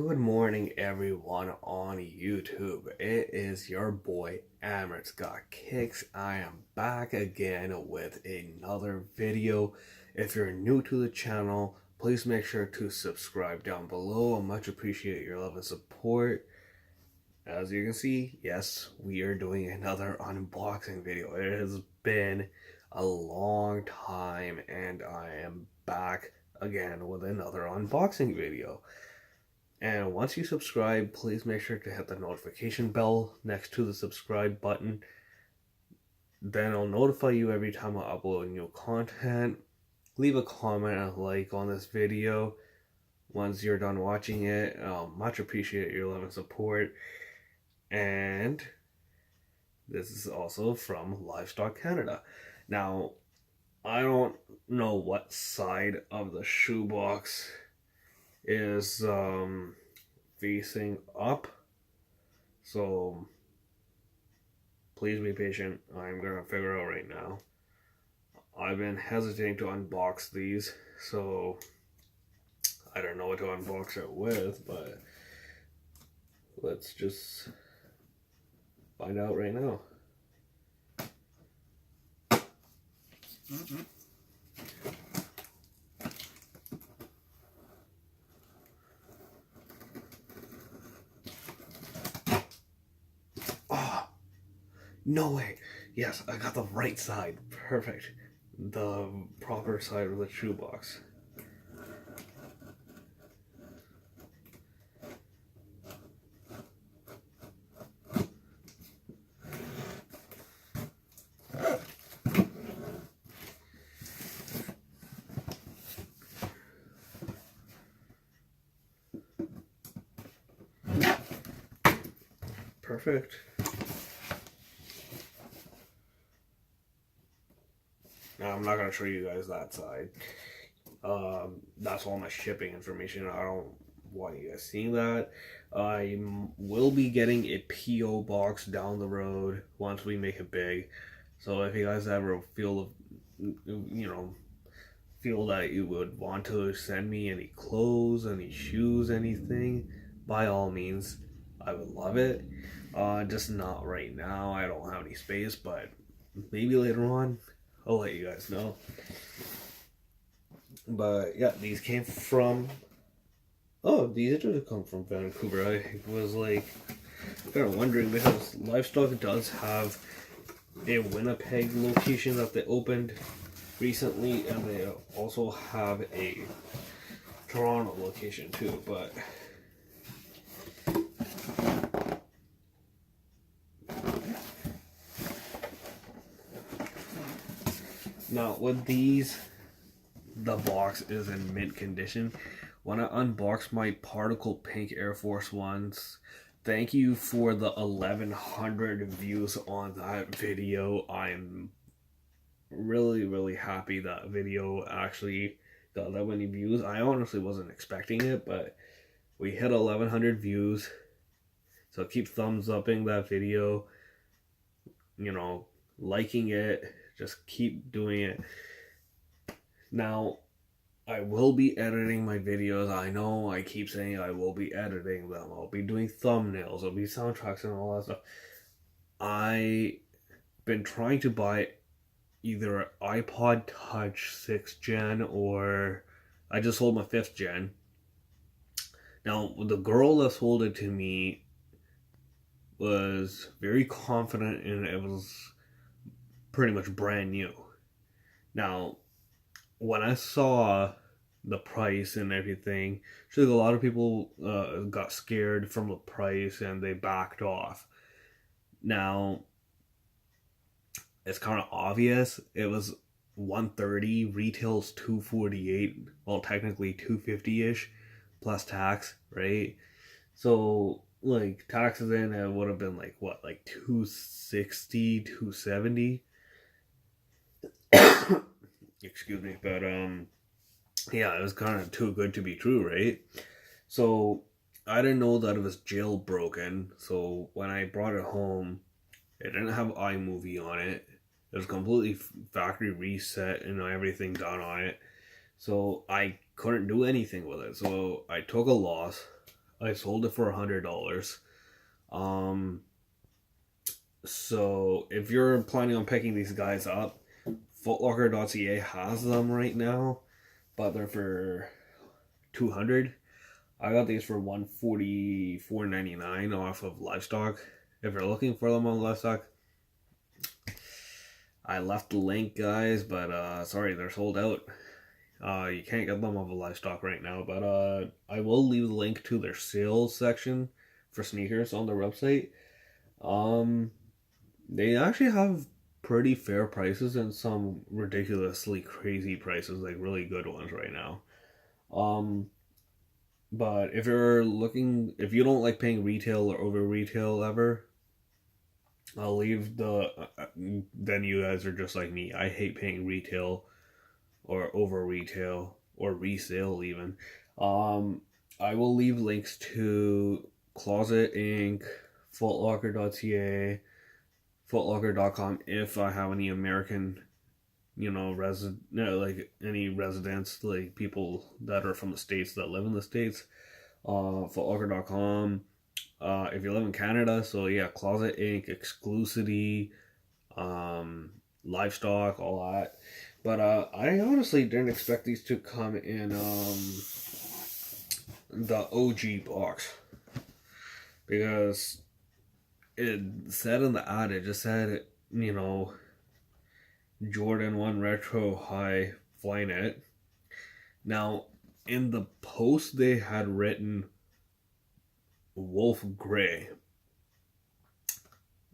Good morning, everyone on YouTube. It is your boy Amer's Got Kicks. I am back again with another video. If you're new to the channel, please make sure to subscribe down below. I much appreciate your love and support. As you can see, yes, we are doing another unboxing video. It has been a long time and I am back again with another unboxing video. And once you subscribe, please make sure to hit the notification bell next to the subscribe button. Then I'll notify you every time I upload new content. Leave a comment and a like on this video once you're done watching it. Much appreciate your love and support. And this is also from Livestock Canada. Now, I don't know what side of the shoebox is facing up, so please be patient. I'm gonna figure out right now. I've been hesitating to unbox these, so I don't know what to unbox it with, but let's just find out right now. No way. Yes, I got the right side. Perfect. The proper side of the shoebox. Perfect. Now, I'm not going to show you guys that side. That's all my shipping information. I don't want you guys seeing that. I will be getting a P.O. box down the road once we make it big. So if you guys ever feel that you would want to send me any clothes, any shoes, anything, by all means, I would love it. Just not right now. I don't have any space, but maybe later on. I'll let you guys know. But yeah, these came from... Oh, these did come from Vancouver. I was like kind of wondering because Livestock does have a Winnipeg location that they opened recently, and they also have a Toronto location too, but... Now, with these, the box is in mint condition. When I unboxed my Particle Pink Air Force Ones, thank you for the 1,100 views on that video. I'm really happy that video actually got that many views. I honestly wasn't expecting it, but we hit 1,100 views. So keep thumbs upping that video, liking it. Just keep doing it. Now, I will be editing my videos. I know I keep saying I will be editing them. I'll be doing thumbnails. I'll be soundtracks and all that stuff. I've been trying to buy either an iPod Touch 6th gen or I just sold my 5th gen. Now, the girl that sold it to me was very confident and it was pretty much brand new. Now, when I saw the price and everything, a lot of people got scared from the price and they backed off. Now, it's kind of obvious. It was $130, retails $248, well, technically $250-ish plus tax, right? So like taxes in, it would have been like what, like $260, $270. Excuse me, but yeah, it was kind of too good to be true, right? So I didn't know that it was jailbroken. So when I brought it home, it didn't have iMovie on it. It was completely factory reset and everything done on it. So I couldn't do anything with it. So I took a loss. I sold it for $100. Um, so if you're planning on picking these guys up, footlocker.ca has them right now, but they're for 200. I got these for $144.99 off of Livestock. If you're looking for them on Livestock, I left the link, guys, but sorry, they're sold out. You can't get them off of Livestock right now, but I will leave the link to their sales section for sneakers on their website. They actually have pretty fair prices and some ridiculously crazy prices, like really good ones right now. But if you don't like paying retail or over retail ever, I'll leave then you guys are just like me. I hate paying retail or over retail or resale even. I will leave links to Closet Inc., Footlocker.ca, Footlocker.com if I have any American, like any residents, like people that are from the States that live in the States. Footlocker.com. If you live in Canada, so yeah, Closet Inc., Exclusivity, Livestock, all that. But I honestly didn't expect these to come in the OG box, because it said in the ad, it just said, Jordan 1 Retro High FlyKnit. Now, in the post, they had written Wolf Gray.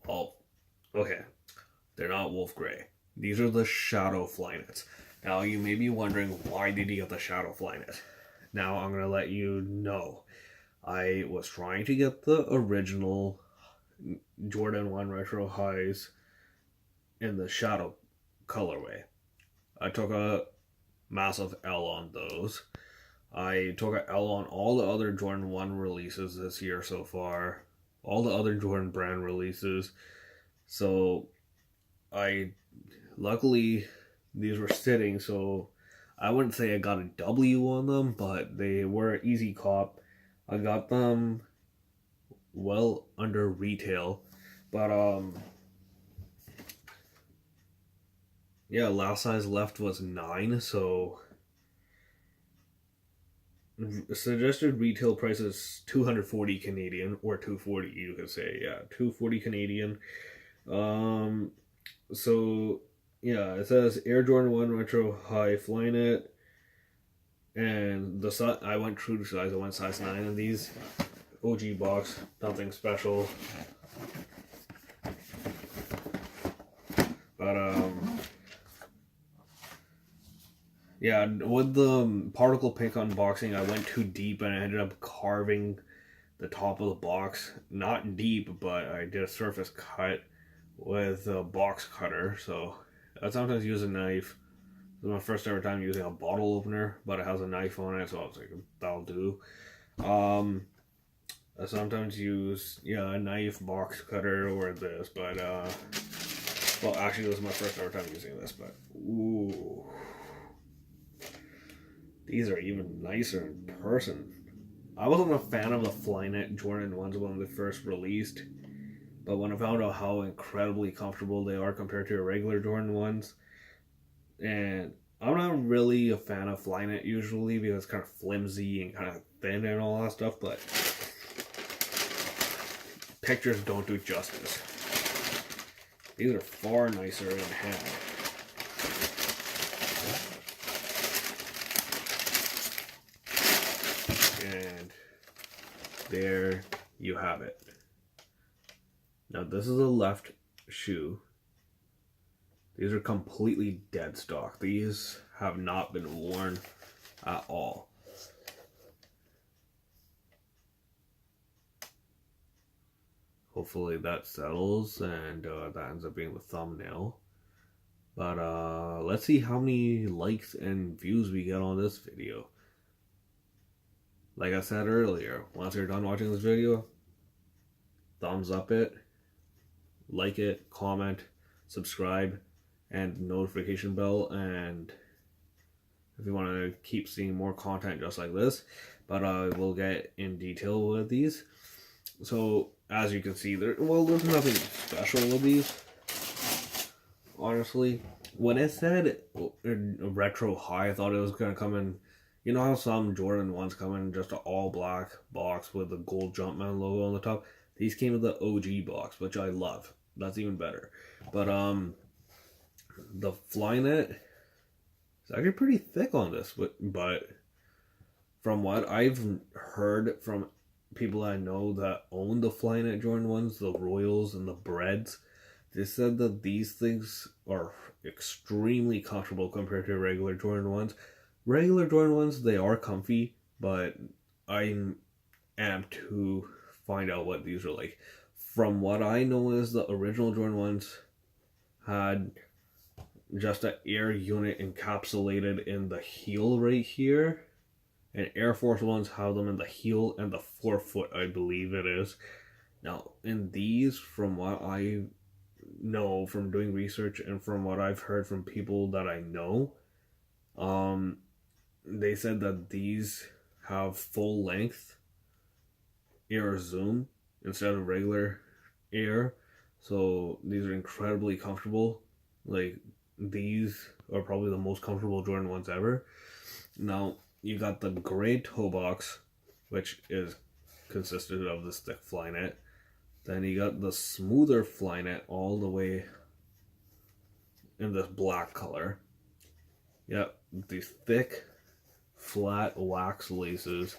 Oh, okay. They're not Wolf Gray. These are the Shadow FlyKnits. Now, you may be wondering, why did he get the Shadow FlyKnit? Now, I'm going to let you know. I was trying to get the original Jordan 1 Retro Highs in the Shadow colorway. I took a massive L on those. I took an L on all the other Jordan 1 releases this year so far. All the other Jordan brand releases. So, luckily, these were sitting, so I wouldn't say I got a W on them, but they were an easy cop. I got them well under retail, but yeah, last size left was 9, so suggested retail price is 240 Canadian, or 240 you could say, yeah, 240 Canadian. So yeah, it says Air Jordan 1 Retro High FlyKnit, and I went true to size. I went size 9 in these. OG box, nothing special. But yeah, with the particle pink unboxing, I went too deep and I ended up carving the top of the box. Not deep, but I did a surface cut with a box cutter. So I sometimes use a knife. This is my first ever time using a bottle opener, but it has a knife on it, so I was like, that'll do. I sometimes use, a knife, box cutter, or this, but well, actually, this is my first ever time using this, but ooh, these are even nicer in person. I wasn't a fan of the FlyKnit Jordan ones when they first released, but when I found out how incredibly comfortable they are compared to regular Jordan ones, and I'm not really a fan of FlyKnit usually because it's kind of flimsy and kind of thin and all that stuff, but pictures don't do justice. These are far nicer in hand. And there you have it. Now this is the left shoe. These are completely dead stock. These have not been worn at all. Hopefully that settles and that ends up being the thumbnail. But let's see how many likes and views we get on this video. Like I said earlier, once you're done watching this video, thumbs up it, like it, comment, subscribe, and notification bell. And if you want to keep seeing more content just like this, but I will get in detail with these. So as you can see, there's nothing special with these. Honestly, when it said retro high, I thought it was gonna come in. You know how some Jordan ones come in just an all black box with the gold Jumpman logo on the top? These came with the OG box, which I love. That's even better. But the FlyKnit is actually pretty thick on this, but from what I've heard from people I know that own the FlyKnit Jordan ones, the Royals and the Breads, they said that these things are extremely comfortable compared to regular Jordan ones. Regular Jordan ones, they are comfy, but I'm amped to find out what these are like. From what I know is the original Jordan ones had just an air unit encapsulated in the heel right here. And Air Force Ones have them in the heel and the forefoot, I believe it is. Now, in these, from what I know from doing research and from what I've heard from people that I know, they said that these have full length air zoom instead of regular air. So these are incredibly comfortable. Like, these are probably the most comfortable Jordan ones ever. Now, you got the gray toe box, which is consisted of this thick FlyKnit. Then you got the smoother FlyKnit all the way in this black color. Yep, these thick, flat wax laces.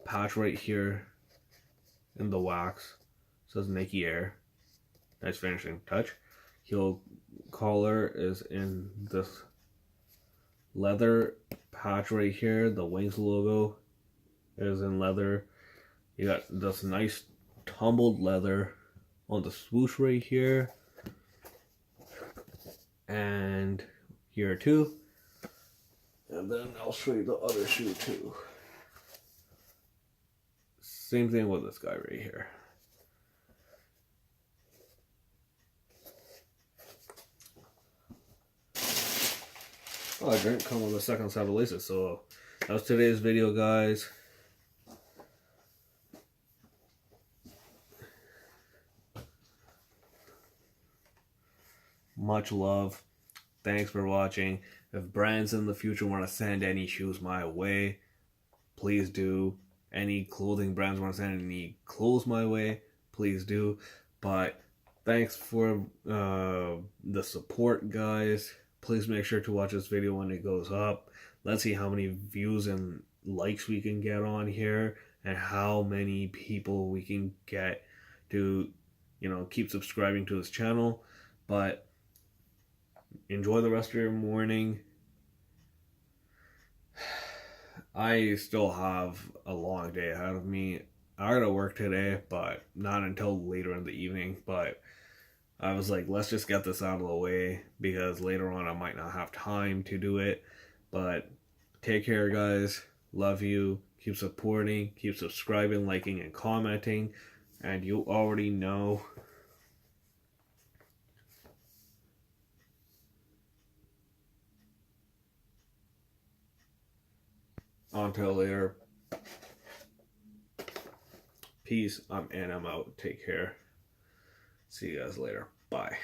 Patch right here in the wax. Says Nike Air. Nice finishing touch. Heel collar is in this leather patch right here. The Wings logo is in leather. You got this nice tumbled leather on the swoosh right here. And here too. And then I'll show you the other shoe too. Same thing with this guy right here. Oh, I didn't come with a second set of laces, so that was today's video, guys. Much love. Thanks for watching. If brands in the future want to send any shoes my way, please do. Any clothing brands want to send any clothes my way, please do. But thanks for the support, guys. Please make sure to watch this video when it goes up. Let's see how many views and likes we can get on here and how many people we can get to, keep subscribing to this channel. But enjoy the rest of your morning. I still have a long day ahead of me. I gotta work today, but not until later in the evening. But I was like, let's just get this out of the way because later on I might not have time to do it. But take care, guys. Love you. Keep supporting, keep subscribing, liking, and commenting. And you already know. Until later. Peace. I'm out. Take care. See you guys later. Bye.